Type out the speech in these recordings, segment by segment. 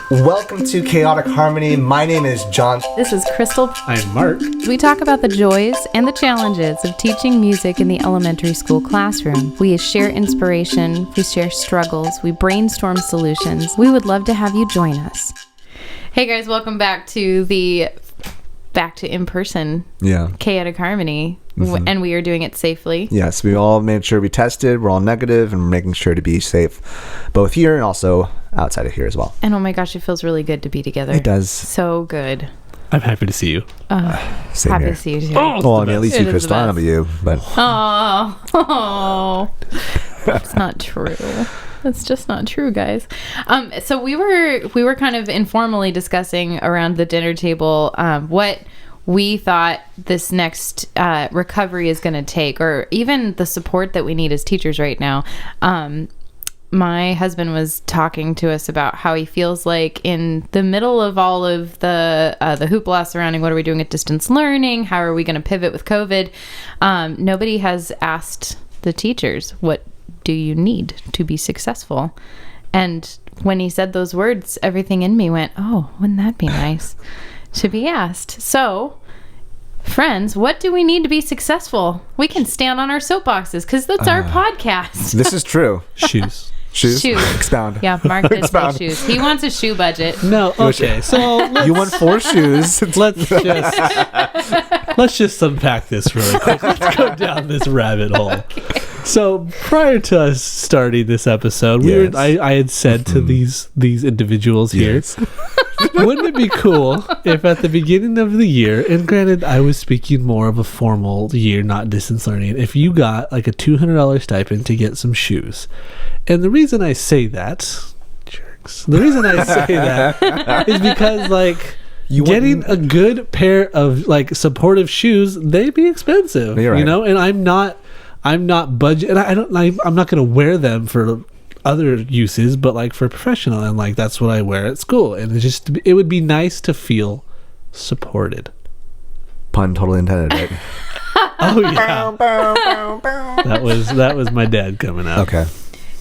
Welcome to Chaotic Harmony. My name is John. This is Crystal. I'm Mark. We talk about the joys and the challenges of teaching music in the elementary school classroom. We share inspiration, we share struggles, we brainstorm solutions. We would love to have you join us. Hey guys, welcome back to in-person Chaotic Harmony. Mm-hmm. And we are doing it safely. Yes, we all made sure we tested. We're all negative and we're making sure to be safe both here and also outside of here as well. And oh my gosh, it feels really good to be together. It does. So good. I'm happy to see you. Same happy here. to see you too. Well, I mean, at least you, Crystal. I don't know you, but... Oh. That's not true. That's just not true, guys. So we were kind of informally discussing around the dinner table what we thought this next recovery is going to take, or even the support that we need as teachers right now. My husband was talking to us about how he feels like in the middle of all of the hoopla surrounding what are we doing at distance learning, how are we going to pivot with COVID, nobody has asked the teachers, what do you need to be successful? And when he said those words, everything in me went, oh, wouldn't that be nice to be asked? So, friends, what do we need to be successful? We can stand on our soapboxes because that's our podcast. This is true. Shoes. Shoes? Expound. Yeah, Mark did say shoes. He wants a shoe budget. No, okay. So you want 4 shoes. let's just unpack this really quick. Let's go down this rabbit hole. Okay. So prior to us starting this episode, I had said to these individuals here, wouldn't it be cool if at the beginning of the year, and granted I was speaking more of a formal year, not distance learning, if you got like a $200 stipend to get some shoes. And the reason I say that, the reason I say that is because like getting a good pair of like supportive shoes, they'd be expensive, right. You know, and I'm not budget, and I'm not going to wear them for other uses, but like for professional, and like that's what I wear at school, and it would be nice to feel supported. Pun totally intended, right? Oh yeah. That was my dad coming out. Okay.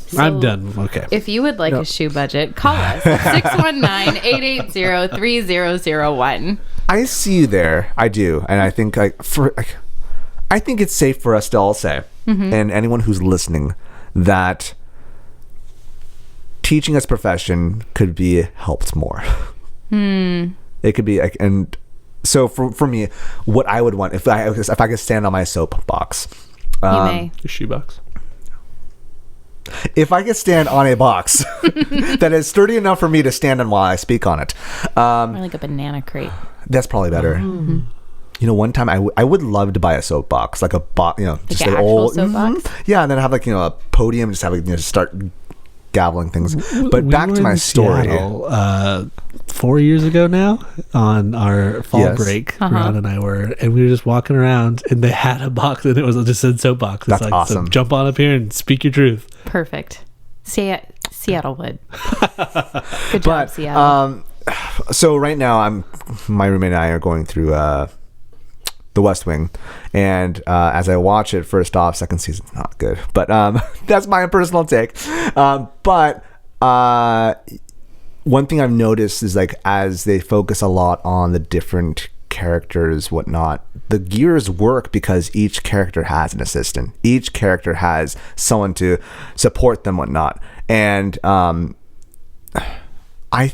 So I'm done. Okay. If you would like a shoe budget, call us 619-880-3001. I see you there. I do, and I think I think it's safe for us to all say, and anyone who's listening, that teaching as a profession could be helped more. It could be, and so for me, what I would want if I could stand on my soapbox, you may. Your shoebox. If I could stand on a box that is sturdy enough for me to stand on while I speak on it, or like a banana crate. That's probably better. Mm-hmm. You know, one time I would love to buy a soapbox, like a box, you know, like just an an actual old soapbox. Yeah, and then have like, you know, a podium, just have like, you know, start gabbling things. But back to my story. Seattle, 4 years ago now, on our fall break, Ron and I were, and we were just walking around, and they had a box, and it was just said soapbox. It's That's awesome. So jump on up here and speak your truth. Perfect. Seattle would. Good job, Seattle. So right now, my roommate and I are going through The West Wing, and as I watch it, first off, second season's not good, but that's my personal take. But one thing I've noticed is, like, as they focus a lot on the different characters, whatnot, the gears work because each character has an assistant, each character has someone to support them, whatnot, and I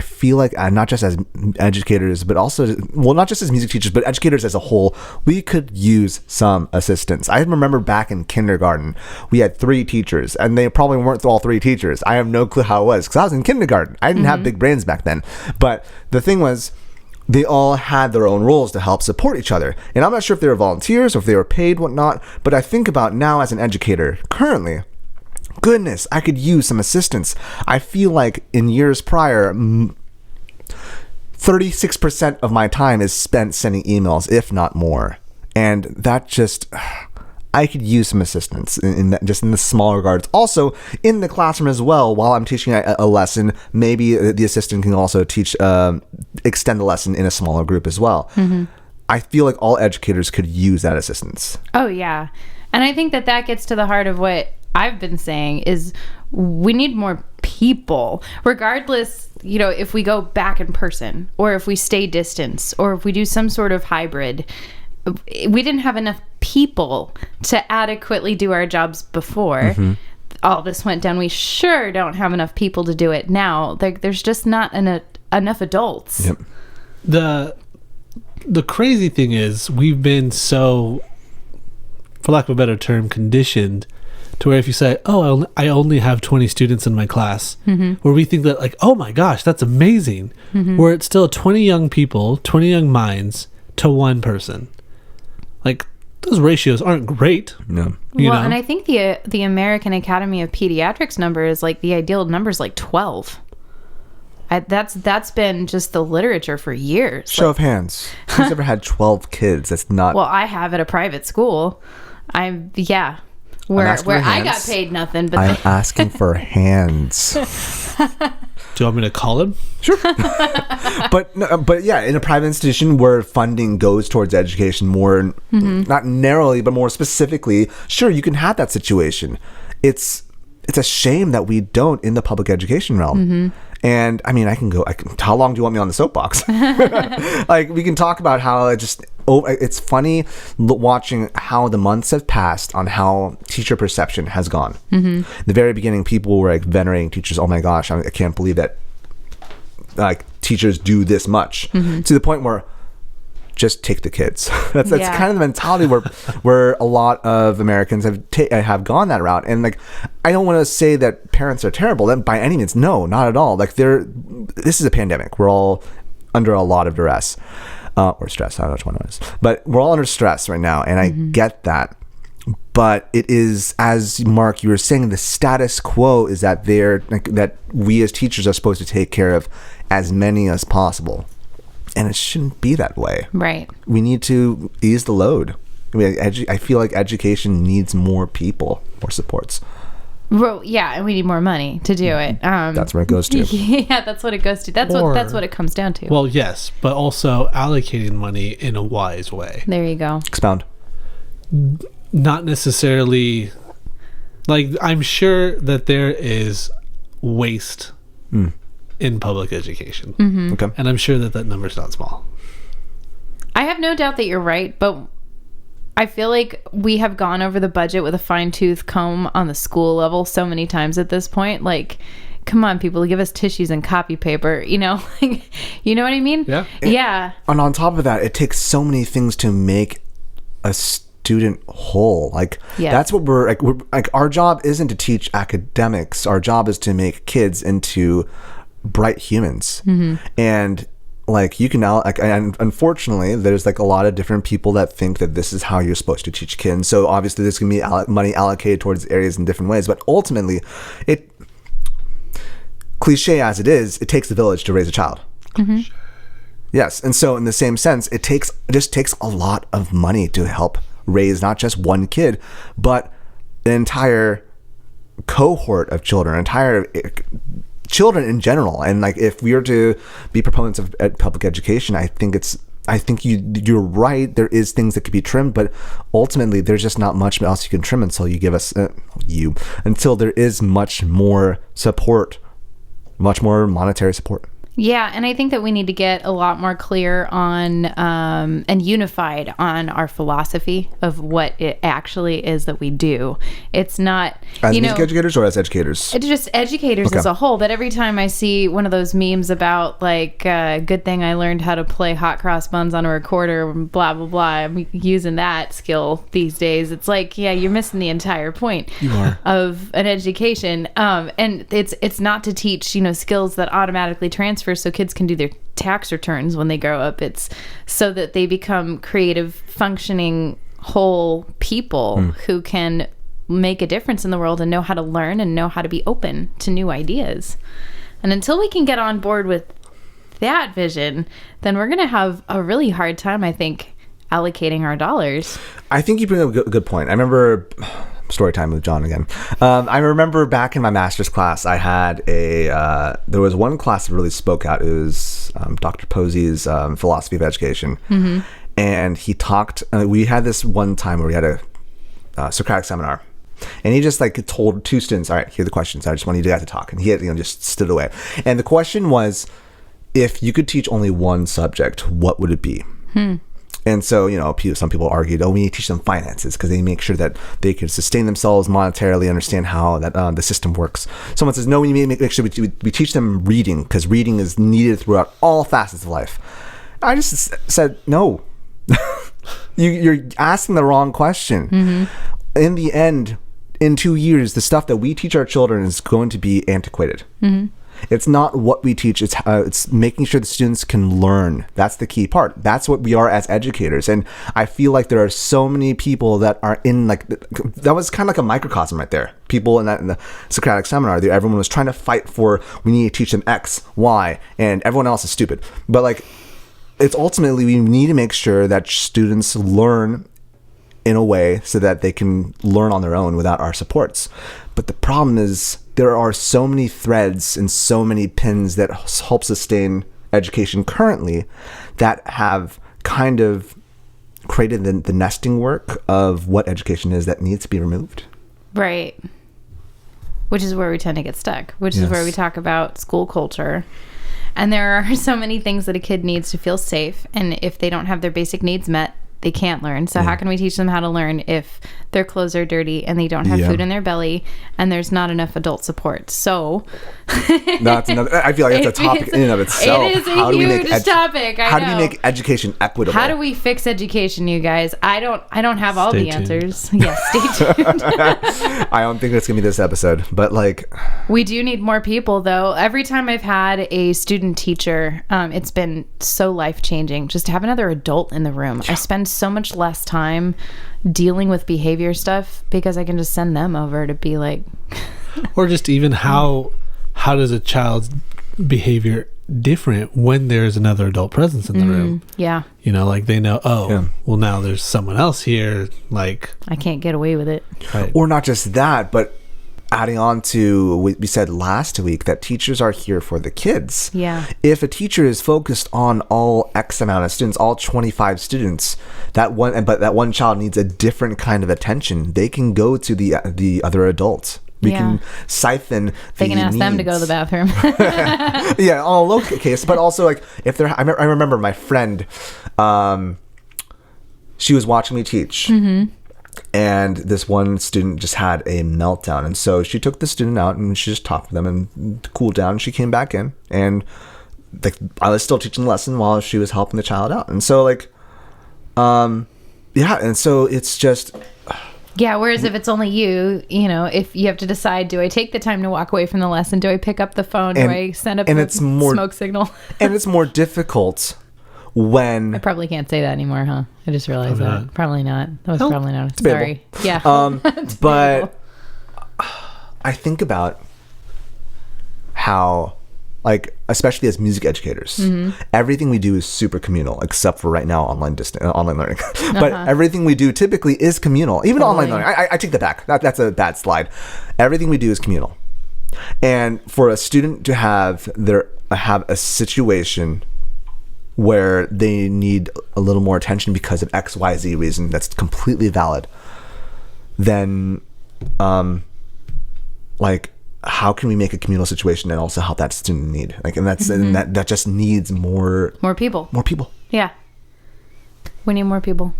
feel like not just as educators, but also, well, not just as music teachers, but educators as a whole, we could use some assistance. I remember back in kindergarten, we had 3 teachers, and they probably weren't all 3 teachers. I have no clue how it was, because I was in kindergarten. I didn't have big brains back then. But the thing was, they all had their own roles to help support each other. And I'm not sure if they were volunteers or if they were paid, whatnot, but I think about now as an educator, currently, goodness, I could use some assistance. I feel like in years prior, 36% of my time is spent sending emails, if not more. And that just, I could use some assistance in that, just in the small regards. Also, in the classroom as well, while I'm teaching a lesson, maybe the assistant can also teach, extend the lesson in a smaller group as well. I feel like all educators could use that assistance. Oh, yeah. And I think that gets to the heart of what I've been saying is we need more people, regardless, if we go back in person or if we stay distance or if we do some sort of hybrid. We didn't have enough people to adequately do our jobs before. All this went down. We sure don't have enough people to do it now. There's just not enough adults. Yep. The crazy thing is we've been so, for lack of a better term, conditioned to where if you say, oh, I only have 20 students in my class, where we think that like, oh my gosh, that's amazing. Where it's still 20 young people, 20 young minds to one person. Like, those ratios aren't great. No. And I think the American Academy of Pediatrics number is like, the ideal number is like 12. That's been just the literature for years. Show of hands. Who's ever had 12 kids? That's not... Well, I have at a private school. Where I got paid nothing. But I'm asking for hands. Do you want me to call him? Sure. but yeah, in a private institution where funding goes towards education more, not narrowly, but more specifically, sure, you can have that situation. It's a shame that we don't in the public education realm. And I mean, how long do you want me on the soapbox? Like, we can talk about how it's funny watching how the months have passed on how teacher perception has gone. In the very beginning, people were like venerating teachers. Oh my gosh, I can't believe that like teachers do this much, to the point where just take the kids. That's kind of the mentality where a lot of Americans have gone that route. And like, I don't want to say that parents are terrible. Then by any means, no, not at all. Like, this is a pandemic. We're all under a lot of duress or stress. I don't know which one it is, but we're all under stress right now, and I get that. But it is, as Mark, you were saying, the status quo is that that we as teachers are supposed to take care of as many as possible. And it shouldn't be that way. Right. We need to ease the load. I mean, I feel like education needs more people, more supports. Well, yeah, and we need more money to do it. That's where it goes to. Yeah, that's what it goes to. That's what it comes down to. Well, yes, but also allocating money in a wise way. There you go. Expound. Not necessarily, like, I'm sure that there is waste in public education. Okay. And I'm sure that number's not small. I have no doubt that you're right, but I feel like we have gone over the budget with a fine-tooth comb on the school level so many times at this point. Like, come on, people, give us tissues and copy paper, you know what I mean? Yeah. Yeah. And on top of that, it takes so many things to make a student whole. Like, that's what we're like, our job isn't to teach academics. Our job is to make kids into bright humans. And like, you can now, like, and unfortunately there's like a lot of different people that think that this is how you're supposed to teach kids. So obviously there's gonna be money allocated towards areas in different ways, but ultimately, it, cliche as it is, it takes the village to raise a child. Yes. And so in the same sense, it just takes a lot of money to help raise not just one kid, but an entire cohort of children, children in general. And like, if we are to be proponents of public education, I think you're right. There is things that could be trimmed, but ultimately there's just not much else you can trim until you give us until there is much more support, much more monetary support. Yeah, and I think that we need to get a lot more clear on and unified on our philosophy of what it actually is that we do. It's not as music educators or as educators. It's just educators as a whole. But every time I see one of those memes about like, good thing I learned how to play hot cross buns on a recorder, blah blah blah. I'm using that skill these days. It's like, yeah, you're missing the entire point of an education. And it's not to teach skills that automatically transfer so kids can do their tax returns when they grow up. It's so that they become creative, functioning, whole people who can make a difference in the world and know how to learn and know how to be open to new ideas. And until we can get on board with that vision, then we're going to have a really hard time, I think, allocating our dollars. I think you bring up a good point. I remember... Story time with John again. I remember back in my master's class, I had there was one class that really spoke out. It was Dr. Posey's philosophy of education. And he talked, we had this one time where we had a Socratic seminar. And he just like told 2 students, all right, here are the questions. I just want you guys to talk. And he had, just stood away. And the question was, if you could teach only one subject, what would it be? And so, some people argued, we need to teach them finances because they make sure that they can sustain themselves monetarily, understand how that the system works. Someone says, no, we need to make sure we teach them reading because reading is needed throughout all facets of life. I just said, no. You're asking the wrong question. In the end, in 2 years, the stuff that we teach our children is going to be antiquated. It's not what we teach. It's making sure the students can learn. That's the key part. That's what we are as educators. And I feel like there are so many people that are in that was kind of like a microcosm right there. People in the Socratic seminar, everyone was trying to fight for, we need to teach them X, Y, and everyone else is stupid. But it's ultimately, we need to make sure that students learn in a way so that they can learn on their own without our supports. But the problem is there are so many threads and so many pins that help sustain education currently that have kind of created the nesting work of what education is that needs to be removed. Right. Which is where we tend to get stuck, which is where we talk about school culture. And there are so many things that a kid needs to feel safe. And if they don't have their basic needs met, they can't learn. So how can we teach them how to learn if their clothes are dirty and they don't have food in their belly and there's not enough adult support? So that's another, I feel like that's a topic in and of itself. It is a huge topic. How do we make education equitable? How do we fix education, you guys? I don't have all the answers. Yes, stay tuned. I don't think it's gonna be this episode, but we do need more people though. Every time I've had a student teacher, it's been so life-changing just to have another adult in the room. I spend so much less time dealing with behavior stuff because I can just send them over to be like or just even how does a child's behavior different when there's another adult presence in the room? Yeah. They know, well, now there's someone else here, I can't get away with it. Right. Or not just that, but adding on to what we said last week, that teachers are here for the kids. Yeah. If a teacher is focused on all X amount of students, all 25 students, but that one child needs a different kind of attention, they can go to the other adults. We can siphon. They can ask them to go to the bathroom. Yeah, on a local case, but also if they're. I remember my friend. She was watching me teach. And this one student just had a meltdown. And so she took the student out and she just talked to them and cooled down. And she came back in and I was still teaching the lesson while she was helping the child out. And so and so it's just... Yeah, whereas if it's only you, if you have to decide, do I take the time to walk away from the lesson? Do I pick up the phone? Do I send up a smoke signal? And it's more difficult when... I probably can't say that anymore, huh? I just realized that. Probably not. That was probably not. Sorry. Yeah. But I think about how, especially as music educators, everything we do is super communal, except for right now online learning. But everything we do typically is communal. Even online learning. I take that back. That's a bad slide. Everything we do is communal. And for a student to have a situation where they need a little more attention because of XYZ reason that's completely valid, then how can we make a communal situation and also help that student need? And that just needs more people. More people. Yeah. We need more people.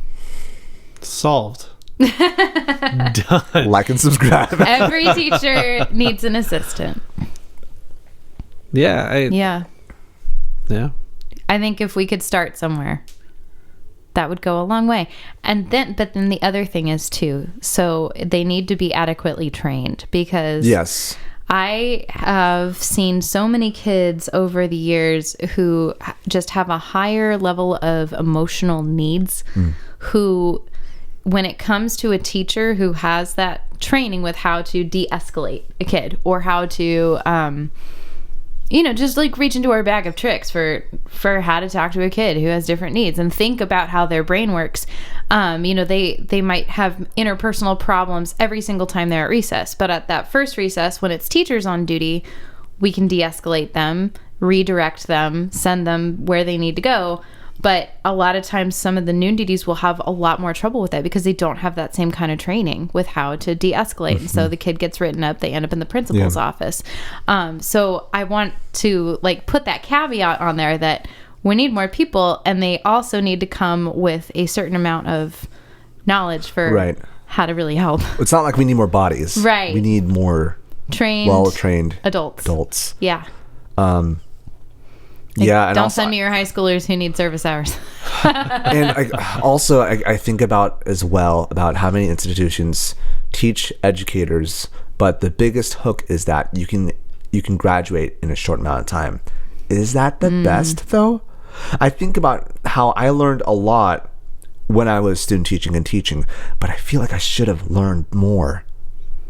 Solved. Done. Like and subscribe. Every teacher needs an assistant. Yeah. Yeah. I think if we could start somewhere, that would go a long way. But then the other thing is too, so they need to be adequately trained because yes, I have seen so many kids over the years who just have a higher level of emotional needs who, when it comes to a teacher who has that training with how to de-escalate a kid or how to just reach into our bag of tricks for how to talk to a kid who has different needs and think about how their brain works. They might have interpersonal problems every single time they're at recess, but at that first recess, when it's teachers on duty, we can de-escalate them, redirect them, send them where they need to go. But a lot of times some of the noon DDs will have a lot more trouble with that because they don't have that same kind of training with how to de-escalate. And so the kid gets written up, they end up in the principal's office. So I want to like put that caveat on there that we need more people, and they also need to come with a certain amount of knowledge for how to really help. It's not like we need more bodies. Right. We need more well-trained adults. Yeah. Don't send me your high schoolers who need service hours. And I think about as well about how many institutions teach educators, but the biggest hook is that you can graduate in a short amount of time. Is that the best though? I think about how I learned a lot when I was student teaching and teaching, but I feel like I should have learned more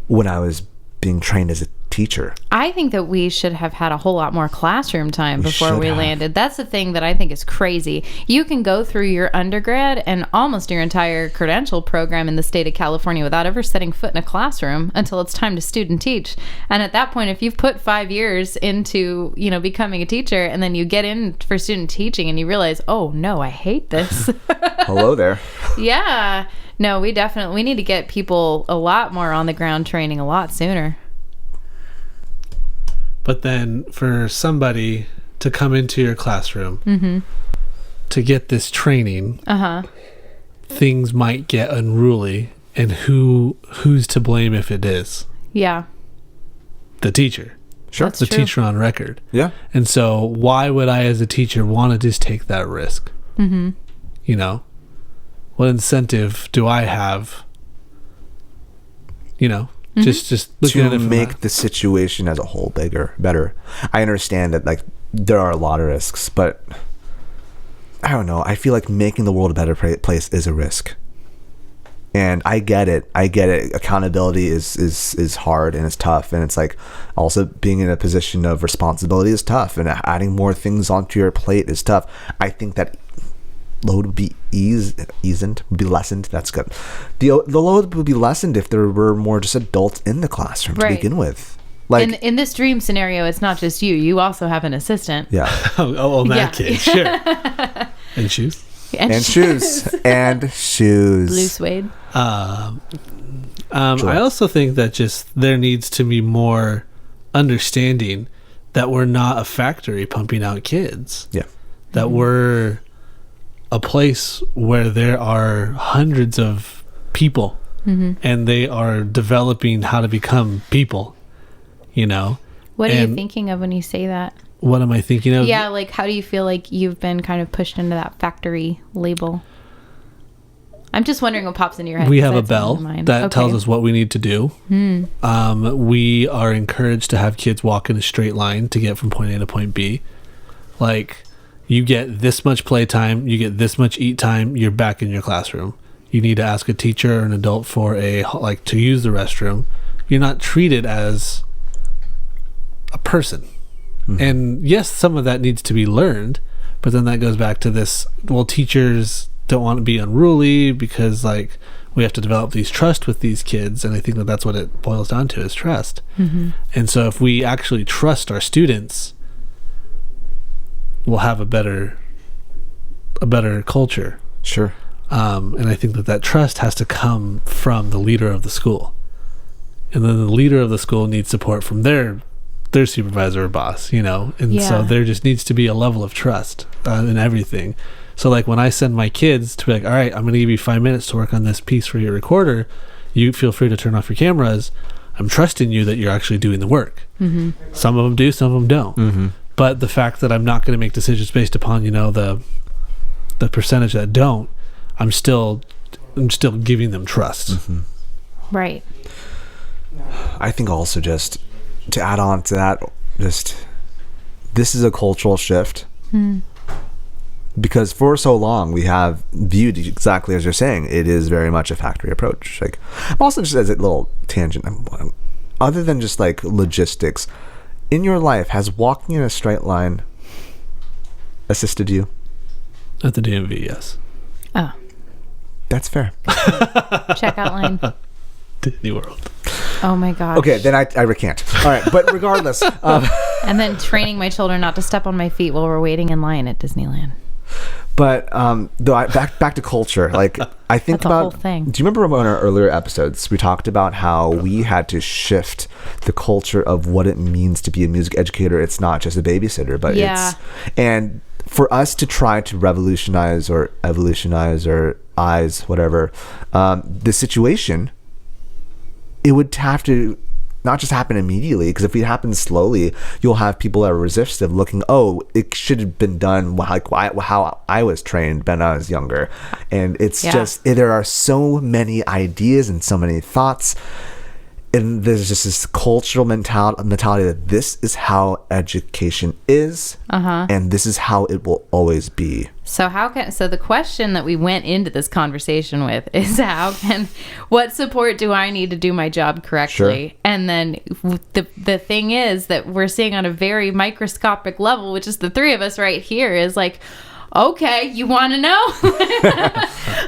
when I was being trained as a teacher. I think that we should have had a whole lot more classroom time before we landed. That's the thing that I think is crazy. You can go through your undergrad and almost your entire credential program in the state of California without ever setting foot in a classroom until it's time to student teach. And at that point, if you've put 5 years into, becoming a teacher, and then you get in for student teaching and you realize, oh no, I hate this. Hello there. Yeah. No, we need to get people a lot more on the ground training a lot sooner. But then for somebody to come into your classroom to get this training, things might get unruly. And who's to blame if it is? Yeah. The teacher. Sure. That's the true. teacher on record. Yeah. And so why would I as a teacher want to just take that risk? What incentive do I have? Just looking at it to from make the situation as a whole better. I understand that like there are a lot of risks, but I don't know. I feel like making the world a better place is a risk, and I get it. Accountability is hard and it's tough, and it's like also being in a position of responsibility is tough, and adding more things onto your plate is tough. I think that load would be lessened. That's good. The load would be lessened if there were more just adults in the classroom to begin with. Like in this dream scenario, it's not just you also have an assistant. Yeah. in that case, sure. And shoes. And shoes. And shoes. Blue suede. I also think that just there needs to be more understanding that we're not a factory pumping out kids. Yeah. That we're a place where there are hundreds of people and they are developing how to become people, What are you thinking of when you say that? What am I thinking of? Yeah, like how do you feel like you've been kind of pushed into that factory label? I'm just wondering what pops into your head. We have a bell that tells us what we need to do. We are encouraged to have kids walk in a straight line to get from point A to point B. Like, you get this much playtime, you get this much eat time, you're back in your classroom. You need to ask a teacher or an adult for to use the restroom. You're not treated as a person. And yes, some of that needs to be learned, but then that goes back to this, teachers don't want to be unruly because we have to develop these trust with these kids, and I think that that's what it boils down to is trust. And so if we actually trust our students, we'll have a better culture. Sure. And I think that trust has to come from the leader of the school, and then the leader of the school needs support from their supervisor or boss, so there just needs to be a level of trust in everything. So like when I send my kids to be like, all right, I'm going to give you 5 minutes to work on this piece for your recorder, you feel free to turn off your cameras. I'm trusting you that you're actually doing the work. Some of them do, some of them don't. But the fact that I'm not going to make decisions based upon the percentage that don't, I'm still giving them trust. Right. I think also just to add on to that, this is a cultural shift. Because for so long we have viewed exactly as you're saying, it is very much a factory approach. Like, also just as a little tangent, other than just like logistics, in your life, has walking in a straight line assisted you? At the DMV, yes. Oh. That's fair. Checkout line. Disney World. Oh my gosh. Okay, then I recant. All right, but regardless. And then training my children not to step on my feet while we're waiting in line at Disneyland. But back to culture. Like I think That's a about. whole thing. Do you remember in our earlier episodes we talked about how we had to shift the culture of what it means to be a music educator? It's not just a babysitter, but and for us to try to revolutionize or evolutionize or whatever the situation, it would have to not just happen immediately, because if it happens slowly, you'll have people that are resistive looking, it should have been done like how I was trained when I was younger. And it's just, there are so many ideas and so many thoughts, and there's just this cultural mentality that this is how education is, and this is how it will always be. So the question that we went into this conversation with is what support do I need to do my job correctly? Sure. And then the thing is that we're seeing on a very microscopic level, which is the three of us right here, is like, okay, you want to know?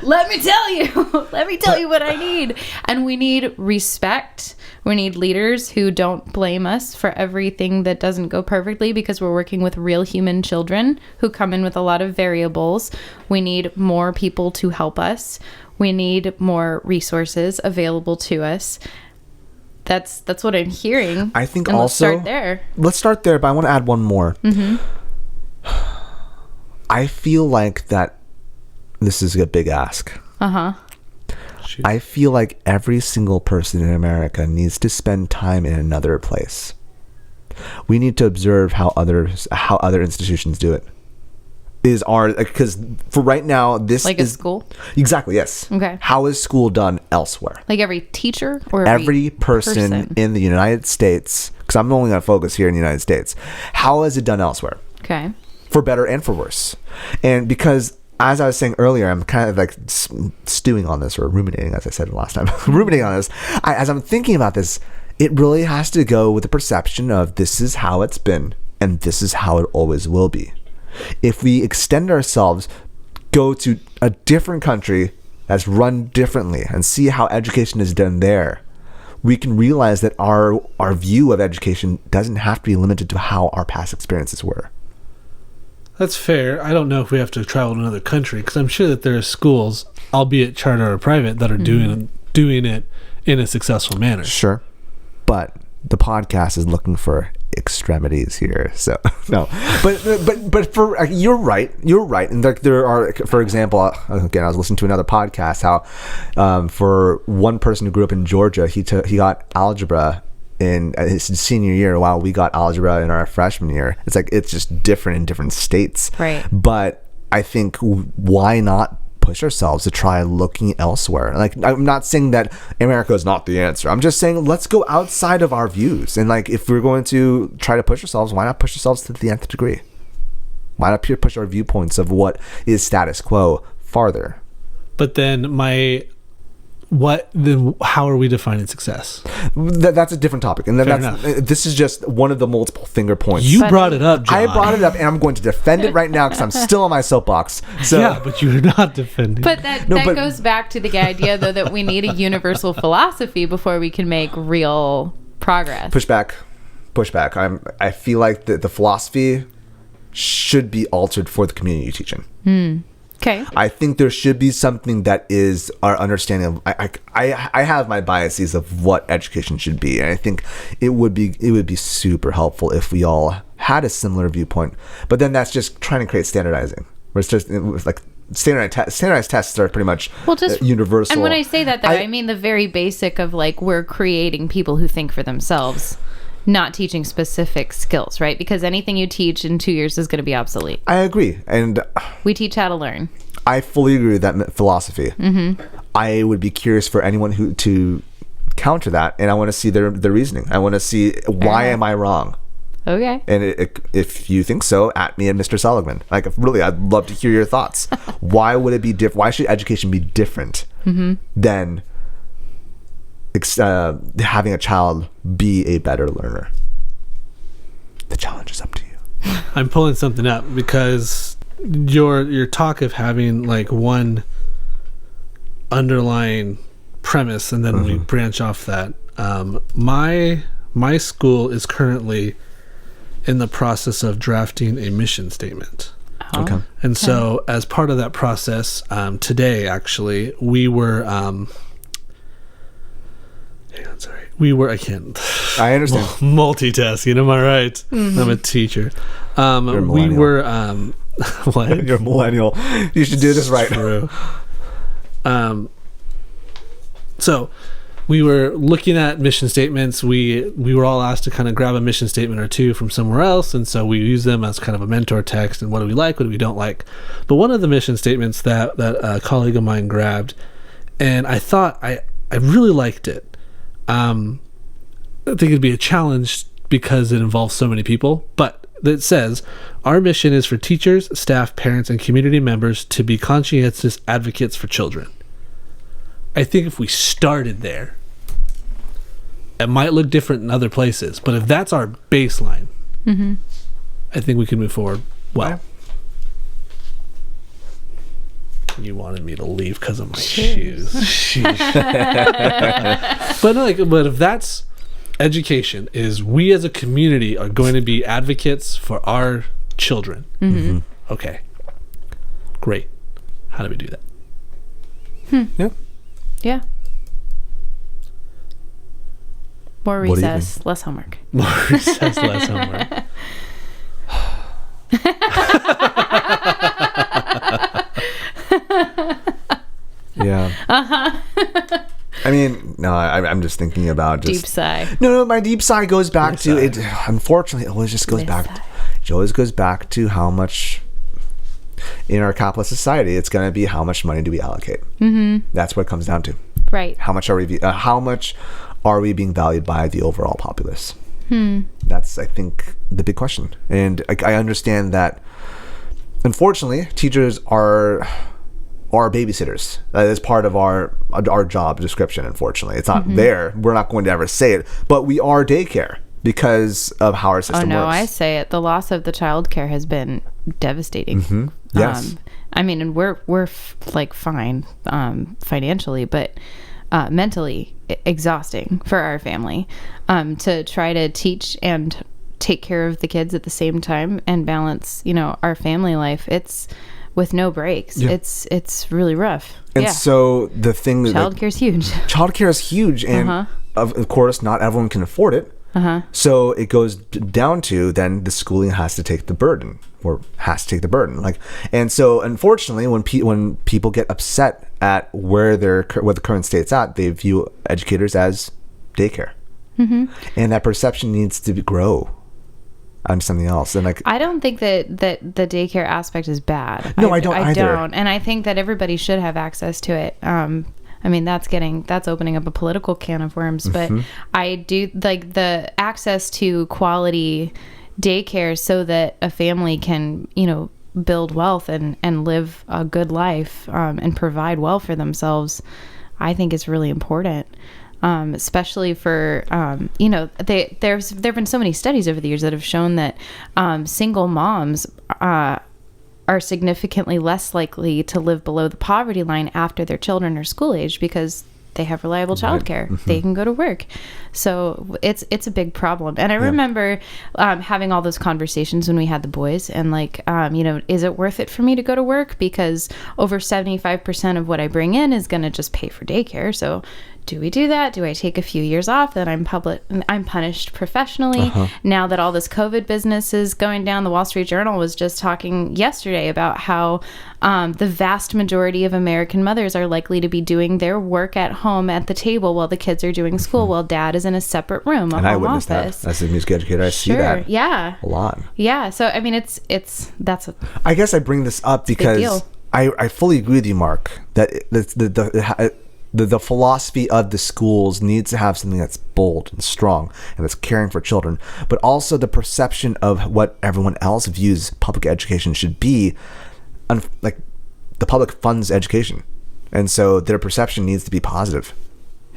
Let me tell you. Let me tell you what I need. And we need respect. We need leaders who don't blame us for everything that doesn't go perfectly, because we're working with real human children who come in with a lot of variables. We need more people to help us. We need more resources available to us. That's what I'm hearing. I think and also... Let's start there, but I want to add one more. Mm-hmm. I feel like that this is a big ask. I feel like every single person in America needs to spend time in another place. We need to observe how other institutions do it. Because for right now, this like is... a school? Exactly, yes. Okay. How is school done elsewhere? Like every teacher or every person in the United States, because I'm only going to focus here in the United States. How is it done elsewhere? Okay. For better and for worse. And because, as I was saying earlier, I'm kind of like stewing on this, or ruminating, as I said last time. Ruminating on this. As I'm thinking about this, it really has to go with the perception of this is how it's been, and this is how it always will be. If we extend ourselves, go to a different country that's run differently, and see how education is done there, we can realize that our view of education doesn't have to be limited to how our past experiences were. That's fair. I don't know if we have to travel to another country, because I'm sure that there are schools, albeit charter or private, that are doing it in a successful manner. Sure. But the podcast is looking for extremities here. So, no. But for you're right. And there are, for example, again, I was listening to another podcast how for one person who grew up in Georgia, he got algebra in his senior year, while we got algebra in our freshman year. It's just different in different states, right? But I think, why not push ourselves to try looking elsewhere? Like, I'm not saying that America is not the answer. I'm just saying, let's go outside of our views, and like, if we're going to try to push ourselves, why not push ourselves to the nth degree? Why not push our viewpoints of what is status quo farther? But then how are we defining success? That's a different topic, and this is just one of the multiple finger points. You brought it up, John. I brought it up, and I'm going to defend it right now because I'm still on my soapbox. So yeah, but you're not defending. But that goes back to the idea, though, that we need a universal philosophy before we can make real progress. Push back. I feel like the philosophy should be altered for the community teaching. Okay. I think there should be something that is our understanding of. I have my biases of what education should be, and I think it would be super helpful if we all had a similar viewpoint. But then that's just trying to create standardizing. Where it's just like standardized tests are pretty much universal. And when I say that, I mean the very basic of like, we're creating people who think for themselves, not teaching specific skills, right? Because anything you teach in 2 years is going to be obsolete. I agree. And we teach how to learn. I fully agree with that philosophy. Mm-hmm. I would be curious for anyone to counter that, and I want to see their reasoning. I want to see, why am I wrong? Okay. And if you think so, at me and Mr. Seligman. Like, really, I'd love to hear your thoughts. Why would it be different? Why should education be different than having a child be a better learner? The challenge is up to you. I'm pulling something up because your talk of having like one underlying premise, and then we branch off that. My school is currently in the process of drafting a mission statement. Okay. And so as part of that process, today actually, we were hang on, sorry. I can't I understand. multitasking, am I right? I'm a teacher. We were what? You're a millennial. You should do this right. True. So we were looking at mission statements. We were all asked to kind of grab a mission statement or two from somewhere else, and so we use them as kind of a mentor text. And what do we like? What do we don't like? But one of the mission statements that a colleague of mine grabbed, and I thought I really liked it. I think it'd be a challenge because it involves so many people, but it says, our mission is for teachers, staff, parents, and community members to be conscientious advocates for children. I think if we started there, it might look different in other places, but if that's our baseline, I think we can move forward well. You wanted me to leave because of my shoes. But if that's education, is we as a community are going to be advocates for our children. Okay, great. How do we do that? Yeah. More What do you recess, less homework. More recess, less homework. Yeah. I mean, no, I'm just thinking about just Deep sigh. No, my deep sigh goes back to sigh. it. Unfortunately, it always just goes back. It always goes back to how much in our capitalist society it's going to be. How much money do we allocate? That's what it comes down to. Right. How much are we being valued by the overall populace? That's, I think, the big question. And I understand that. Unfortunately, teachers are babysitters. That is part of our job description. Unfortunately, it's not there. We're not going to ever say it, but we are daycare because of how our system works. I say it. The loss of the child care has been devastating. Yes. I mean, and we're like fine financially, but mentally exhausting for our family to try to teach and take care of the kids at the same time and balance, our family life. It's with no breaks. Yeah. It's really rough. And so the thing that childcare is huge. Childcare is huge, and of course, not everyone can afford it. So it goes down to then the schooling has to take the burden, and so unfortunately, when people get upset at where the current state's at, they view educators as daycare, and that perception needs to grow on something else. And I don't think that the daycare aspect is bad. No, I don't either. And I think that everybody should have access to it. I mean, that's opening up a political can of worms, but I do like the access to quality daycare so that a family can, build wealth and live a good life and provide well for themselves. I think is really important. Especially for, there have been so many studies over the years that have shown that single moms are significantly less likely to live below the poverty line after their children are school age because they have reliable childcare. They can go to work. So it's a big problem. And I remember having all those conversations when we had the boys and is it worth it for me to go to work? Because over 75% of what I bring in is going to just pay for daycare. So do we do that? Do I take a few years off that I'm punished professionally? Now that all this COVID business is going down, the Wall Street Journal was just talking yesterday about how the vast majority of American mothers are likely to be doing their work at home at the table while the kids are doing school, while dad is in a separate room, a and home I witnessed office. that as a music educator. I see that a lot. Yeah. So I mean, that's I guess I bring this up because I fully agree with you, Mark, that the philosophy of the schools needs to have something that's bold and strong and that's caring for children, but also the perception of what everyone else views public education should be. Like the public funds education, and so their perception needs to be positive.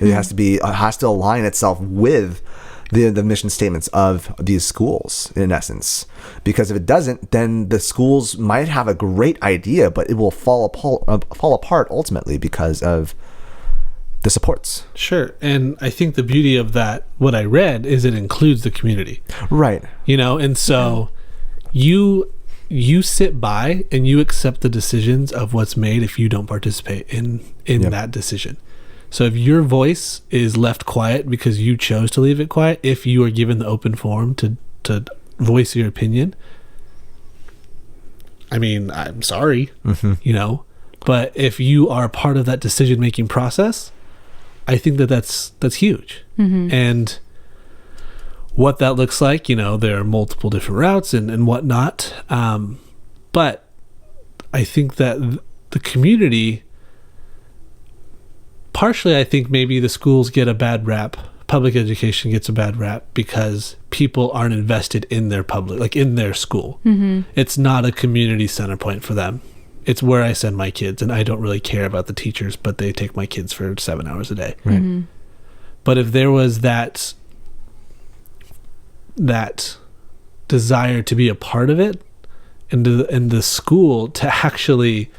It has to align itself with the mission statements of these schools, in essence. Because if it doesn't, then the schools might have a great idea, but it will fall apart ultimately because of the supports. Sure. And I think the beauty of that, what I read, is it includes the community. Right. And so you you sit by and you accept the decisions of what's made if you don't participate in that decision. So if your voice is left quiet because you chose to leave it quiet, if you are given the open forum to voice your opinion, I mean, I'm sorry, you know, but if you are part of that decision-making process, I think that's huge. And what that looks like, you know, there are multiple different routes and whatnot. But I think that the community, partially, I think maybe the schools get a bad rap. Public education gets a bad rap because people aren't invested in their public, like in their school. It's not a community center point for them. It's where I send my kids, and I don't really care about the teachers, but they take my kids for 7 hours a day. Right. But if there was that desire to be a part of it, and the school to actually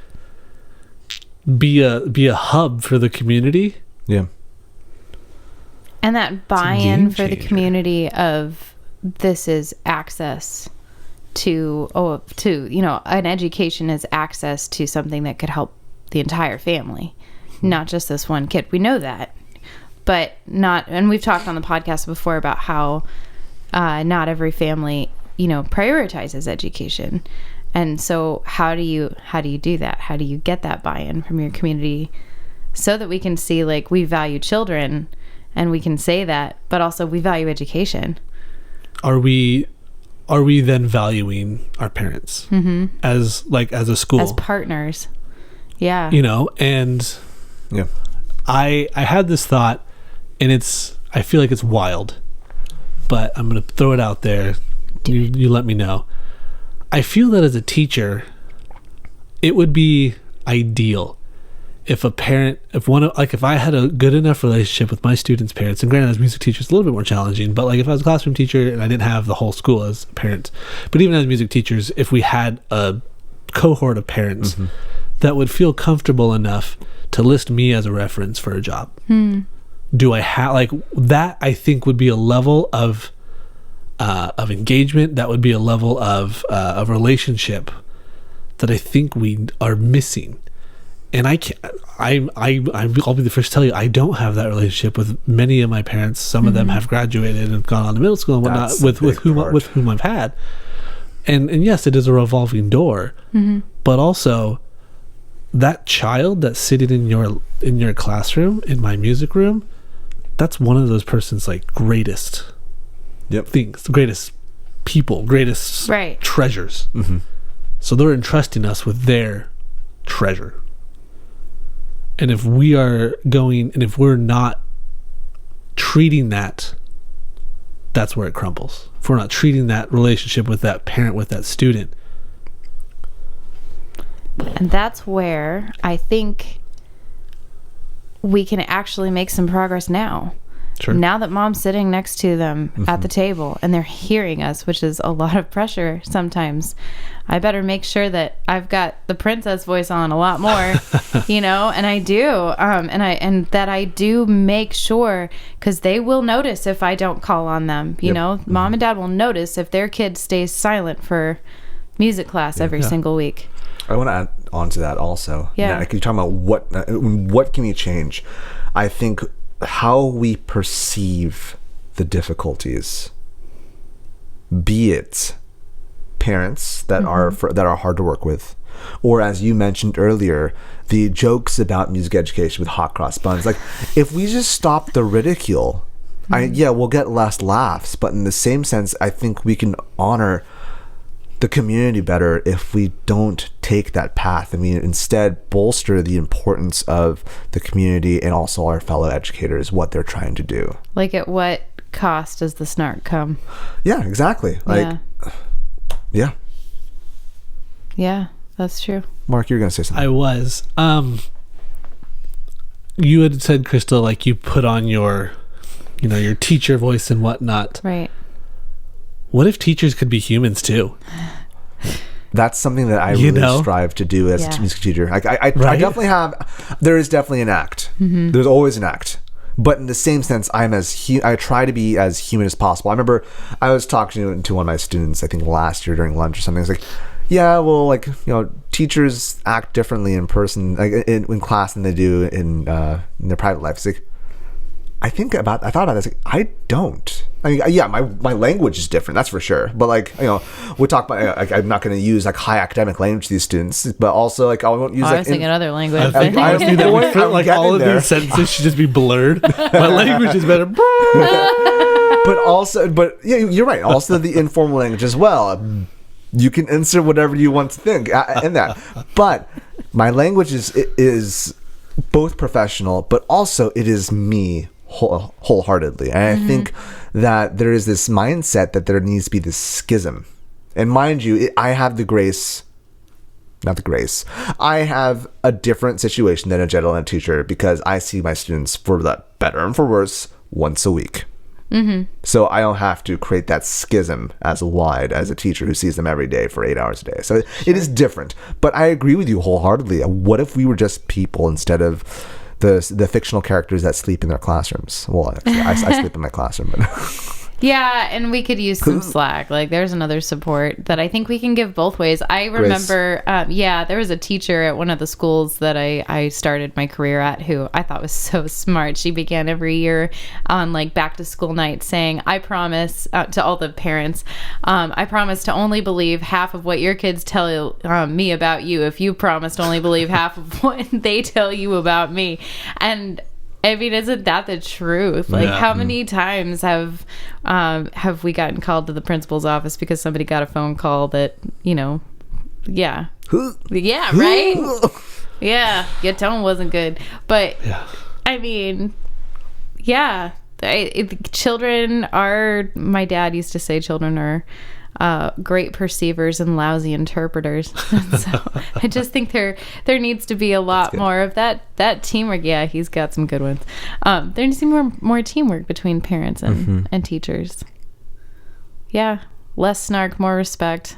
be a hub for the community, and that buy-in for the community of this is access to you know, an education is access to something that could help the entire family, not just this one kid. We know that, but not, and we've talked on the podcast before about how not every family, you know, prioritizes education. And so how do you do that? How do you get that buy-in from your community so that we can see, like, we value children and we can say that, but also we value education? Are we then valuing our parents as a school, as partners? Yeah. You know, and I had this thought, and I feel like it's wild, but I'm going to throw it out there. You let me know. I feel that as a teacher, it would be ideal if a parent, if I had a good enough relationship with my students' parents, and granted, as music teachers, it's a little bit more challenging, but like if I was a classroom teacher and I didn't have the whole school as parents, but even as music teachers, if we had a cohort of parents that would feel comfortable enough to list me as a reference for a job, do I have, like, that I think would be a level of engagement, that would be a level of relationship that I think we are missing. And I'll be the first to tell you, I don't have that relationship with many of my parents. Some of them have graduated and gone on to middle school and whatnot, with whom I've had. And yes, it is a revolving door, but also that child that's sitting in your classroom, in my music room, that's one of those person's, like, greatest things, greatest people, greatest treasures. So they're entrusting us with their treasure. And if we're not treating that, that's where it crumbles. If we're not treating that relationship with that parent, with that student. And that's where I think we can actually make some progress now. Sure. Now that mom's sitting next to them at the table and they're hearing us, which is a lot of pressure sometimes, I better make sure that I've got the princess voice on a lot more, you know, and I do. And that I do make sure, because they will notice if I don't call on them, you know, mom and dad will notice if their kid stays silent for music class every single week. I want to add on to that also. Yeah. Now, you're talking about what can we change? I think how we perceive the difficulties, be it parents that are hard to work with, or as you mentioned earlier, the jokes about music education with hot cross buns. Like, if we just stop the ridicule, we'll get less laughs, but in the same sense, I think we can honor the community better if we don't take that path. I mean, instead bolster the importance of the community and also our fellow educators, what they're trying to do. Like, at what cost does the snark come? Yeah, exactly. Like, yeah, that's true. Mark, you're gonna say something. I was. You had said, Crystal, like, you put on your teacher voice and whatnot. Right. What if teachers could be humans too? That's something that I really strive to do as a music teacher. I definitely have. There is definitely an act. There's always an act. But in the same sense, I try to be as human as possible. I remember I was talking to one of my students, I think last year during lunch or something. I was like, Yeah, well, like, teachers act differently in person, like in class, than they do in their private life. It's like, I thought about this. Like, I don't. I mean, yeah, my language is different. That's for sure. But like, we talk about. Like, I'm not going to use like high academic language to these students. But also, like, I won't use. I was thinking other language. I think that like all of these sentences should just be blurred. My language is better. But yeah, you're right. Also, the informal language as well. You can insert whatever you want to think in that. But my language is both professional, but also it is me wholeheartedly. And I think that there is this mindset that there needs to be this schism. And mind you, I have I have a different situation than a general ed teacher because I see my students, for the better and for worse, once a week. So I don't have to create that schism as wide as a teacher who sees them every day for 8 hours a day. So it is different. But I agree with you wholeheartedly. What if we were just people instead of the fictional characters that sleep in their classrooms? Well, actually, I sleep in my classroom. But yeah, and we could use some slack. Like, there's another support that I think we can give both ways. I remember, there was a teacher at one of the schools that I started my career at who I thought was so smart. She began every year on like back to school night saying, I promise to all the parents, I promise to only believe half of what your kids tell me about you if you promise to only believe half of what they tell you about me. And I mean, isn't that the truth? Like, how many times have we gotten called to the principal's office because somebody got a phone call that, yeah, right? Yeah, your tone wasn't good. But, I mean, yeah, children are, my dad used to say children are great perceivers and lousy interpreters. So I just think there needs to be a lot more of that teamwork. Yeah, he's got some good ones. There needs to be more teamwork between parents and teachers. Yeah, less snark, more respect.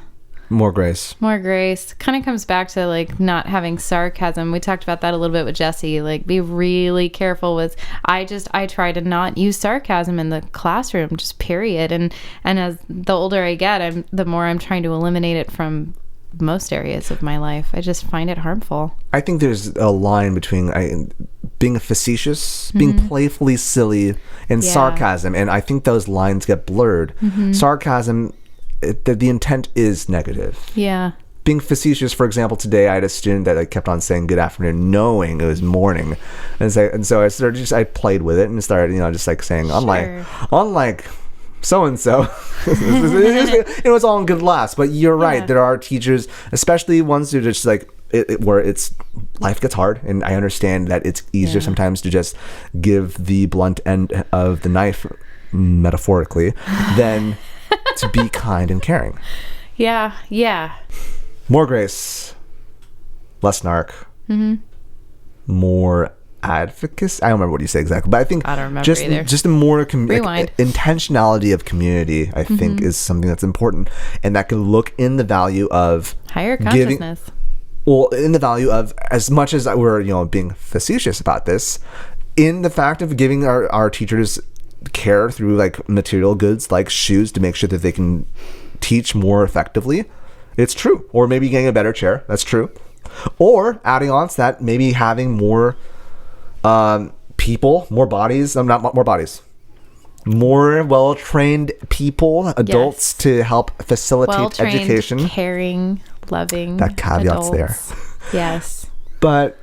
More grace. Kind of comes back to like not having sarcasm. We talked about that a little bit with Jesse. Like, be really careful with. I try to not use sarcasm in the classroom, just period. And as the older I get, the more I'm trying to eliminate it from most areas of my life. I just find it harmful. I think there's a line between being facetious, being playfully silly, and sarcasm, and I think those lines get blurred. Sarcasm. The intent is negative. Yeah. Being facetious, for example, today I had a student that kept on saying good afternoon, knowing it was morning, and so I started I played with it and started just like saying unlike so and so. It was all in good laughs. But you're right. There are teachers, especially ones who just like where it's life gets hard, and I understand that it's easier sometimes to just give the blunt end of the knife, metaphorically, than to be kind and caring. Yeah. More grace, less snark, more advocacy. I don't remember what you say exactly, but I think I don't remember either. Just a more intentionality of community, I think, is something that's important, and that can look in the value of higher consciousness. In the value of, as much as we're being facetious about this, in the fact of giving our teachers care through like material goods like shoes to make sure that they can teach more effectively. It's true. Or maybe getting a better chair. That's true. Or adding on to that, maybe having more people, more bodies. Not more bodies. More well-trained people, adults, to help facilitate education. Caring, loving. That caveat's adults. There. Yes. But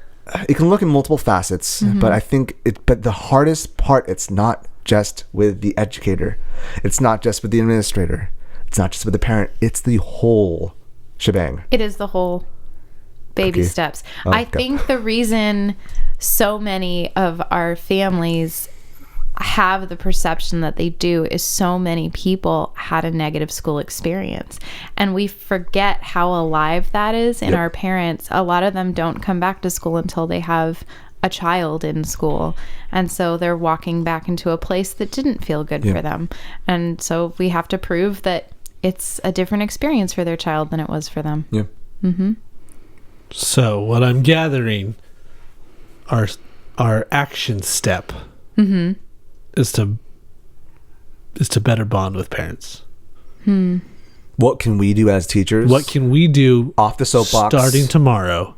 it can look in multiple facets. But I think but the hardest part, it's not just with the educator, it's not just with the administrator, it's not just with the parent, it's the whole shebang. It is the whole baby steps. I think the reason so many of our families have the perception that they do is so many people had a negative school experience, and we forget how alive that is in our parents. A lot of them don't come back to school until they have a child in school, and so they're walking back into a place that didn't feel good for them, and so we have to prove that it's a different experience for their child than it was for them. So what I'm gathering, our action step is to better bond with parents. What can we do as teachers? What can we do off the soapbox starting tomorrow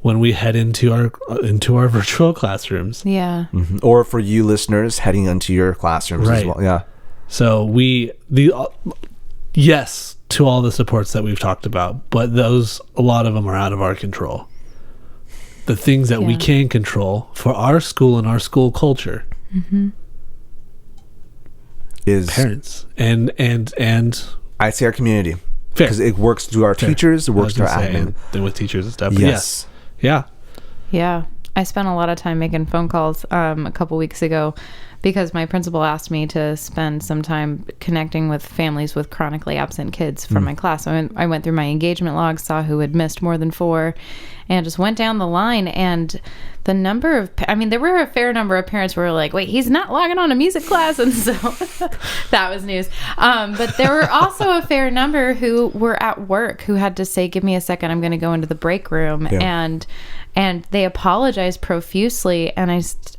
when we head into our virtual classrooms? Yeah. Mm-hmm. Or for you listeners heading into your classrooms as well. Yeah. So yes to all the supports that we've talked about, but a lot of them are out of our control. The things that we can control for our school and our school culture is parents and I'd say our community, because it works through our teachers, it works through our admin, with teachers and stuff. But yes. Yeah. I spent a lot of time making phone calls a couple weeks ago because my principal asked me to spend some time connecting with families with chronically absent kids from my class. So I went through my engagement logs, saw who had missed more than 4, and just went down the line. And the number of, there were a fair number of parents who were like, wait, he's not logging on to music class. And so that was news. But there were also a fair number who were at work who had to say, give me a second, I'm going to go into the break room. Yeah. And they apologized profusely. And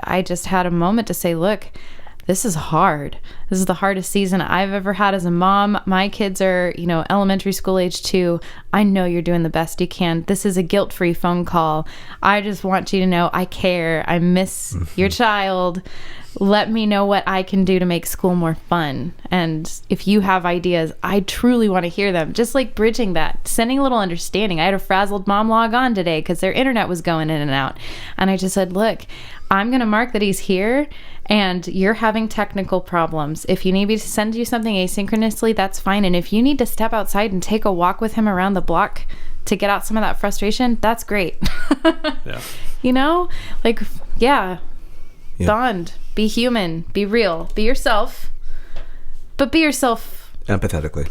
I just had a moment to say, look, this is hard. This is the hardest season I've ever had as a mom. My kids are, elementary school age 2. I know you're doing the best you can. This is a guilt-free phone call. I just want you to know I care. I miss your child. Let me know what I can do to make school more fun. And if you have ideas, I truly want to hear them. Just like bridging that, sending a little understanding. I had a frazzled mom log on today because their internet was going in and out. And I just said, look, I'm going to mark that he's here and you're having technical problems. If you need me to send you something asynchronously, that's fine. And if you need to step outside and take a walk with him around the block to get out some of that frustration, that's great. Bond, be human, be real, be yourself, but be yourself empathetically.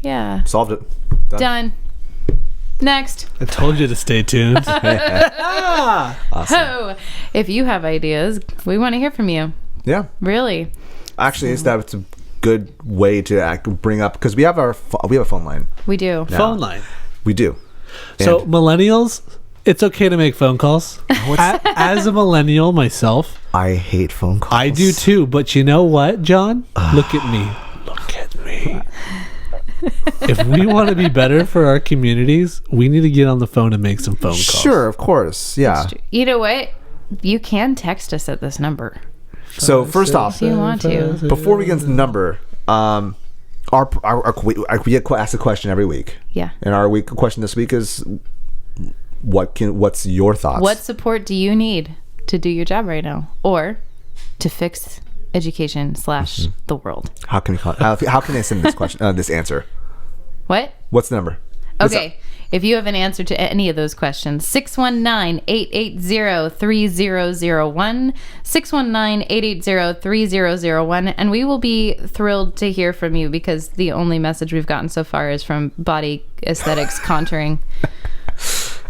Yeah. Solved it. Done. Next. I told you to stay tuned. Awesome. Oh, if you have ideas, we want to hear from you. Yeah. Really. Actually, it's a good way to bring up, because we have a phone line. We do. Now. Phone line. We do. So millennials, it's okay to make phone calls. As a millennial myself, I hate phone calls. I do too. But you know what, John? Look at me. Look at me. If we want to be better for our communities, we need to get on the phone and make some phone calls. Sure, of course. Yeah. You know what? You can text us at this number. So first off, if you want to. before we get into the number, we get asked a question every week. Yeah. And our question this week is, what's your thoughts? What support do you need to do your job right now, or to fix education / the world? How can I send this question? This answer. What? What's the number? Okay. If you have an answer to any of those questions, 619-880-3001, 619-880-3001, and we will be thrilled to hear from you, because the only message we've gotten so far is from body aesthetics contouring.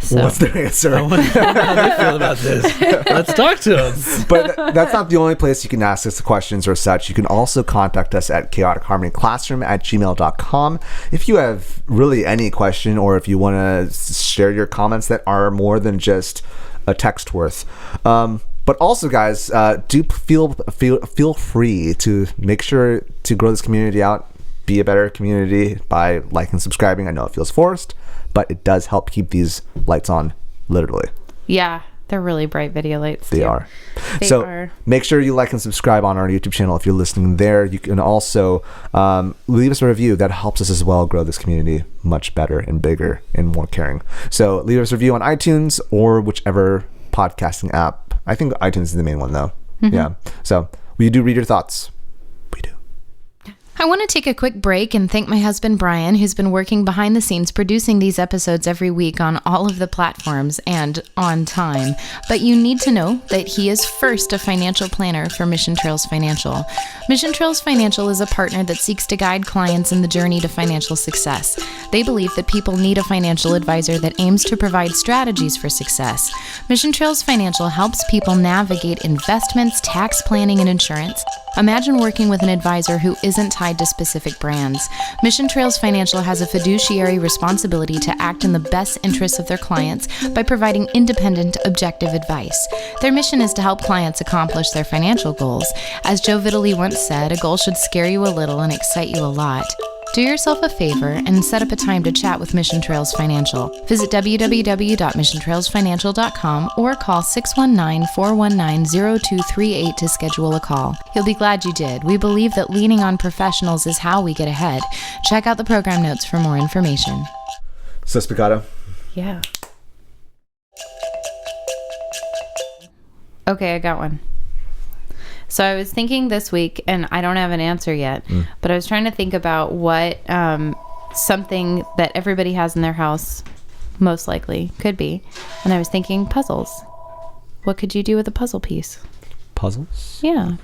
So. What's their answer? I wonder how they feel about this. Let's talk to them. But that's not the only place you can ask us questions or such. You can also contact us at chaoticharmonyclassroom@gmail.com if you have really any question, or if you want to share your comments that are more than just a text worth. But also, guys, do feel free to make sure to grow this community out, be a better community by liking and subscribing. I know it feels forced, but it does help keep these lights on, literally. Yeah, they're really bright video lights. They are. So make sure you like and subscribe on our YouTube channel if you're listening there. You can also leave us a review. That helps us as well grow this community much better and bigger and more caring. So leave us a review on iTunes or whichever podcasting app. I think iTunes is the main one, though. Mm-hmm. Yeah. So we do read your thoughts. We do. I want to take a quick break and thank my husband, Bryan, who's been working behind the scenes producing these episodes every week on all of the platforms and on time. But you need to know that he is first a financial planner for Mission Trails Financial. Mission Trails Financial is a partner that seeks to guide clients in the journey to financial success. They believe that people need a financial advisor that aims to provide strategies for success. Mission Trails Financial helps people navigate investments, tax planning, and insurance. Imagine working with an advisor who isn't tied to specific brands. Mission Trails Financial has a fiduciary responsibility to act in the best interests of their clients by providing independent, objective advice. Their mission is to help clients accomplish their financial goals. As Joe Vitale once said, a goal should scare you a little and excite you a lot. Do yourself a favor and set up a time to chat with Mission Trails Financial. Visit www.missiontrailsfinancial.com or call 619-419-0238 to schedule a call. You'll be glad you did. We believe that leaning on professionals is how we get ahead. Check out the program notes for more information. So, Spiccato. Yeah. Okay, I got one. So I was thinking this week, and I don't have an answer yet, but I was trying to think about what something that everybody has in their house most likely could be. And I was thinking puzzles. What could you do with a puzzle piece? Puzzles? Yeah.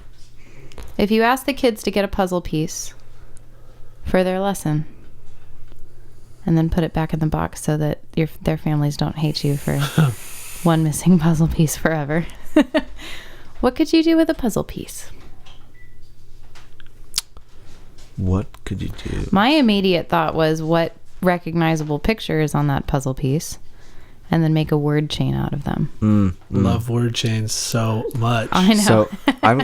If you ask the kids to get a puzzle piece for their lesson and then put it back in the box so that their families don't hate you for one missing puzzle piece forever. What could you do with a puzzle piece? What could you do? My immediate thought was what recognizable picture is on that puzzle piece, and then make a word chain out of them. Love word chains so much. I know. So I'm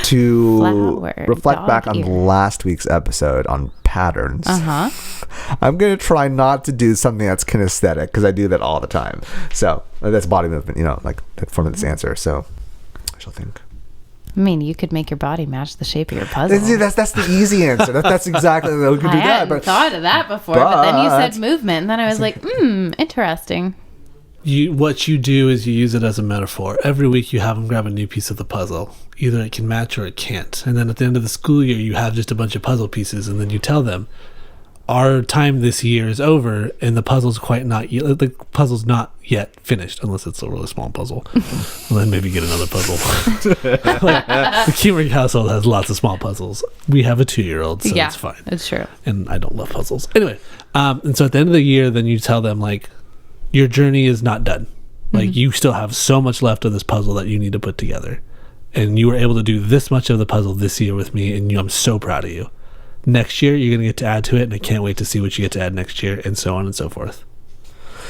to Flower, reflect back dog on ear. last week's episode on patterns. Uh-huh. I'm going to try not to do something that's kinesthetic because I do that all the time. So that's body movement, like that form of this answer. So I shall think. I mean, you could make your body match the shape of your puzzle. See, that's the easy answer. That's exactly we could do I that. hadn't But thought of that before, but then you but- said movement, and then I was like, interesting. What you do is you use it as a metaphor. Every week you have them grab a new piece of the puzzle. Either it can match or it can't. And then at the end of the school year, you have just a bunch of puzzle pieces, and then you tell them, our time this year is over, and the puzzle's the puzzle's not yet finished, unless it's a really small puzzle. Well, then maybe get another puzzle. Like, the Keehmer household has lots of small puzzles. We have a 2-year-old, so it's fine. It's true. And I don't love puzzles. Anyway, and so at the end of the year, then you tell them, like, your journey is not done. Like, you still have so much left of this puzzle that you need to put together. And you were able to do this much of the puzzle this year with me, and I'm so proud of you. Next year, you're going to get to add to it, and I can't wait to see what you get to add next year, and so on and so forth.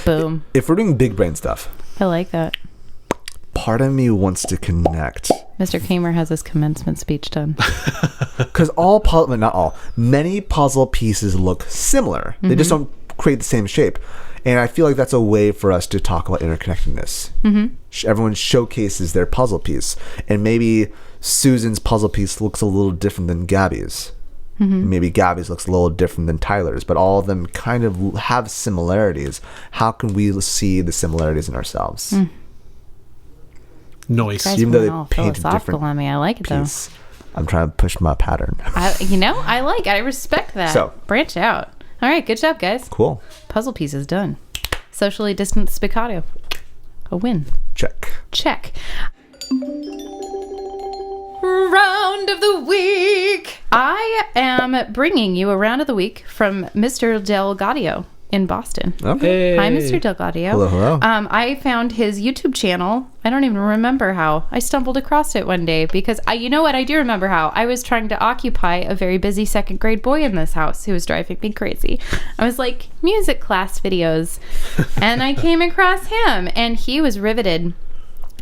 Boom. if we're doing big brain stuff, I like that. part of me wants to connect. Mr. Keehmer has his commencement speech done. Because not all, many puzzle pieces look similar. They just don't create the same shape. And I feel like that's a way for us to talk about interconnectedness. Everyone showcases their puzzle piece. And maybe Susan's puzzle piece looks a little different than Gabby's. Maybe Gabby's looks a little different than Tyler's. But all of them kind of have similarities. How can we see the similarities in ourselves? Noise. Guys Even though went they all paint a philosophical different on me. I like it piece. I'm trying to push my pattern. though. I respect that. So- branch out. All right, good job, guys. Cool. Puzzle piece is done. Socially distant spiccato. A win. Check. Check. Round of the week. I am bringing you a round of the week from Mr. DelGaudio in Boston. Okay. Hi, Mr. DelGaudio. Hello, hello. I found his YouTube channel. I don't even remember how. I stumbled across it one day because you know what? I do remember how. I was trying to occupy a very busy second grade boy in this house who was driving me crazy. I was like, music class videos. And I came across him and he was riveted.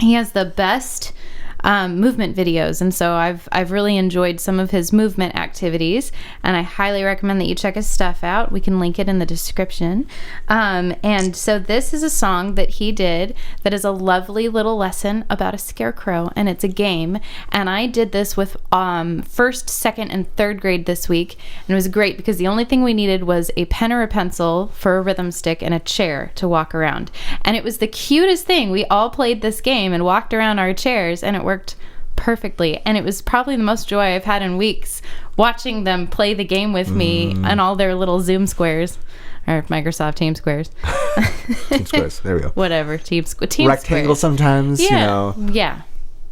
He has the best movement videos, and so I've really enjoyed some of his movement activities, and I highly recommend that you check his stuff out. We can link it in the description. And so this is a song that he did that is a lovely little lesson about a scarecrow, and it's a game. And I did this with first, second, and third grade this week, and it was great because the only thing we needed was a pen or a pencil for a rhythm stick and a chair to walk around. And it was the cutest thing. We all played this game and walked around our chairs, and it worked perfectly. And it was probably the most joy I've had in weeks watching them play the game with me and all their little Zoom squares or Microsoft Team squares. Team squares. There we go. Whatever. Team Rectangle squares. sometimes, Yeah. Yeah.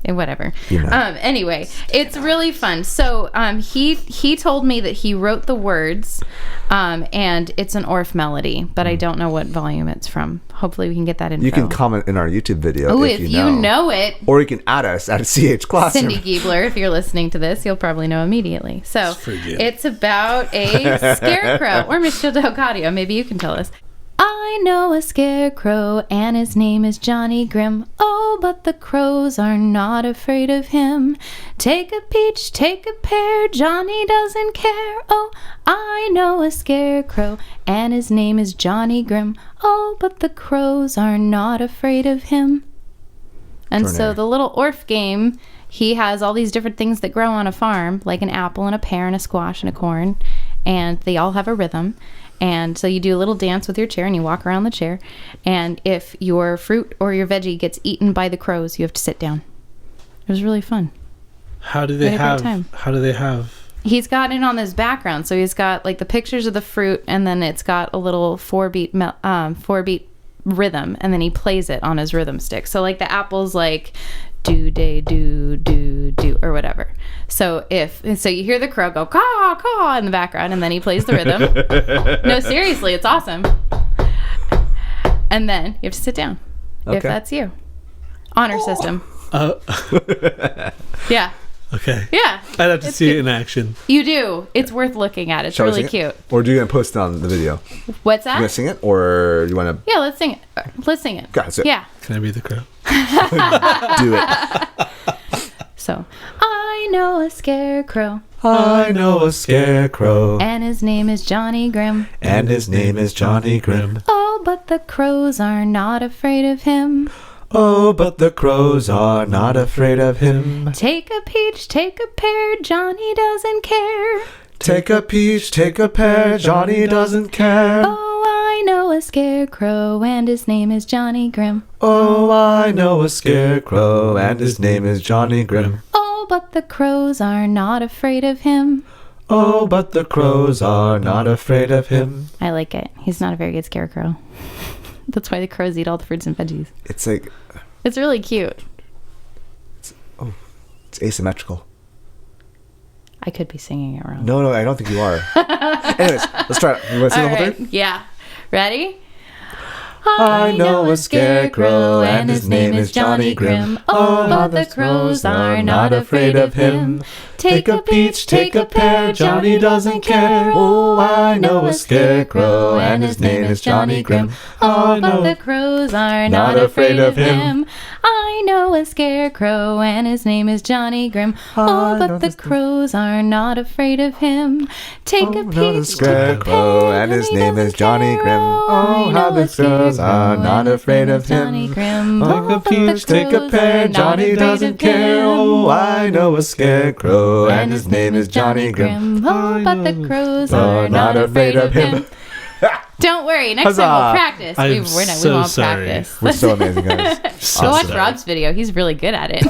Whatever. Anyway, it's really fun. So he told me that he wrote the words And it's an Orff melody, but I don't know what volume it's from. Hopefully we can get that info. You can comment in our YouTube video if you know it. Or you can add us at CH Classroom. Cindy Giebler, if you're listening to this, you'll probably know immediately. So it's about a scarecrow. Or Mr. DelGaudio, maybe you can tell us. I know a scarecrow, and his name is Johnny Grim. Oh, but the crows are not afraid of him. Take a peach, take a pear, Johnny doesn't care. Oh, I know a scarecrow, and his name is Johnny Grim. Oh, but the crows are not afraid of him. And so the little Orff game, he has all these different things that grow on a farm, like an apple and a pear and a squash and a corn, and they all have a rhythm. And so you do a little dance with your chair and you walk around the chair. And if your fruit or your veggie gets eaten by the crows, you have to sit down. It was really fun. How do they have? He's got it on this background. So he's got like the pictures of the fruit, and then it's got a little 4-beat rhythm, and then he plays it on his rhythm stick. So like the apple's like do day do do do or whatever. So you hear the crow go caw caw in the background, and then he plays the rhythm. No, seriously, it's awesome. And then you have to sit down if that's you. Honor system. Yeah. Okay. Yeah. I'd have to see it in action. You do. It's worth looking at. It's really cute. Or do you want to post it on the video? What's that? You want to sing it, or you want to? Yeah, let's sing it. Let's sing it. Got it. Yeah. Can I be the crow? Do it. So, I know a scarecrow. I know a scarecrow. And his name is Johnny Grim. And his name is Johnny Grim. Oh, but the crows are not afraid of him. Oh, but the crows are not afraid of him. Take a peach, take a pear, Johnny doesn't care. Take a peach, take a pear, Johnny doesn't care. Oh, I know a scarecrow, and his name is Johnny Grim. Oh, I know a scarecrow, and his name is Johnny Grim. Oh, but the crows are not afraid of him. Oh, but the crows are not afraid of him. I like it. He's not a very good scarecrow. That's why the crows eat all the fruits and veggies. It's like... It's really cute. It's asymmetrical. I could be singing it wrong. No, I don't think you are. Anyways, let's try it. You want to sing the whole thing? Yeah. Ready? I know a scarecrow, and his name is Johnny Grim. Oh, but the crows are not afraid of him. Take a peach, take a pear, Johnny doesn't care. Oh, I know a scarecrow, and his name is Johnny Grim. Oh, but the crows are not afraid of him. I know a scarecrow, and his name is Johnny Grim. Oh, but the crows are not afraid of him. Take a peach, take a pear, and his name is Johnny Grim. Oh, how the crows are not afraid of him. Take a peach, take a pear, Johnny doesn't care. Oh, I know a scarecrow, and his name is Johnny Grim. Oh, but the crows are not afraid of him. Don't worry. Next time we'll practice. We won't practice. We're so amazing, guys. Go watch Rob's video. He's really good at it.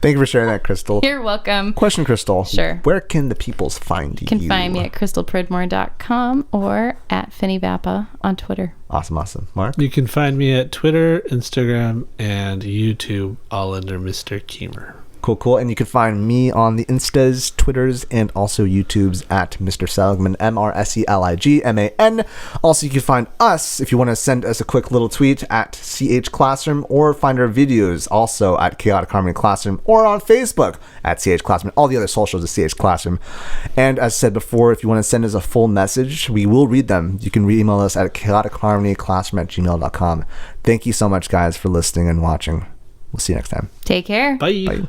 Thank you for sharing that, Crystal. You're welcome. Question, Crystal. Sure. Where can the peoples find you? You can find me at crystalpridmore.com or at FinnyVappa on Twitter. Awesome. Mark? You can find me at Twitter, Instagram, and YouTube, all under Mr. Keehmer. Cool. And you can find me on the Instas, Twitters, and also YouTubes at Mr. Seligman, MrSeligman. Also, you can find us if you want to send us a quick little tweet at CH Classroom, or find our videos also at Chaotic Harmony Classroom, or on Facebook at CH Classroom. All the other socials are CH Classroom. And as said before, if you want to send us a full message, we will read them. You can email us at chaoticharmonyclassroom@gmail.com. Thank you so much, guys, for listening and watching. We'll see you next time. Take care. Bye.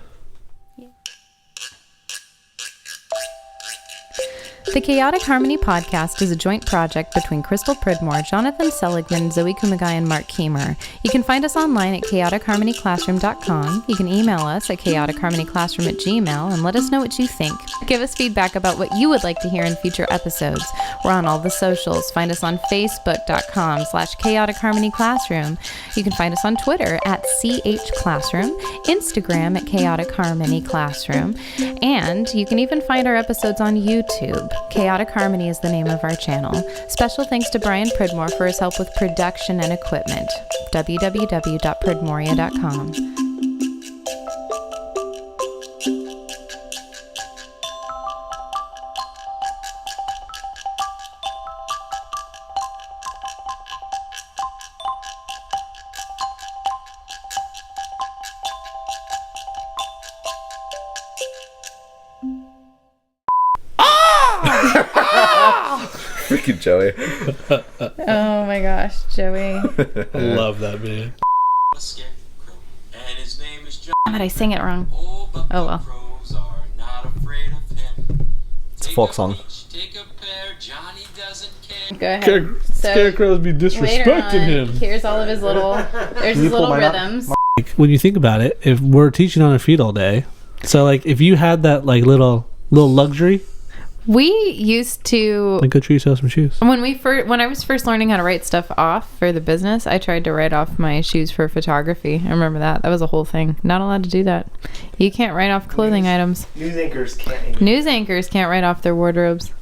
The Chaotic Harmony podcast is a joint project between Crystal Pridmore, Jonathan Seligman, Zoe Kumagai, and Marc Keehmer. You can find us online at chaoticharmonyclassroom.com. You can email us at chaoticharmonyclassroom@gmail and let us know what you think. Give us feedback about what you would like to hear in future episodes. We're on all the socials. Find us on facebook.com/chaoticharmonyclassroom. You can find us on Twitter at CHClassroom, Instagram at Chaotic Harmony Classroom, and you can even find our episodes on YouTube. Chaotic Harmony is the name of our channel. Special thanks to Bryan Pridmore for his help with production and equipment. www.pridmoria.com. Freaking Joey. Oh my gosh, Joey. I love that man. And his name is John. But I sang it wrong. Oh, but Oh, well. the crows are not afraid of him. It's a folk song. Take a pair, Johnny doesn't care. Go ahead. Scarecrows be Later disrespecting on, him. here's all of his little. There's you his pull little mine out? rhythms. Like, when you think about it, if we're teaching on our feet all day, so like if you had that like little luxury, We used to. then go treat yourself some shoes. When I was first learning how to write stuff off for the business, I tried to write off my shoes for photography. I remember that. That was a whole thing. Not allowed to do that. You can't write off clothing items. News anchors can't. News anchors can't write off their wardrobes.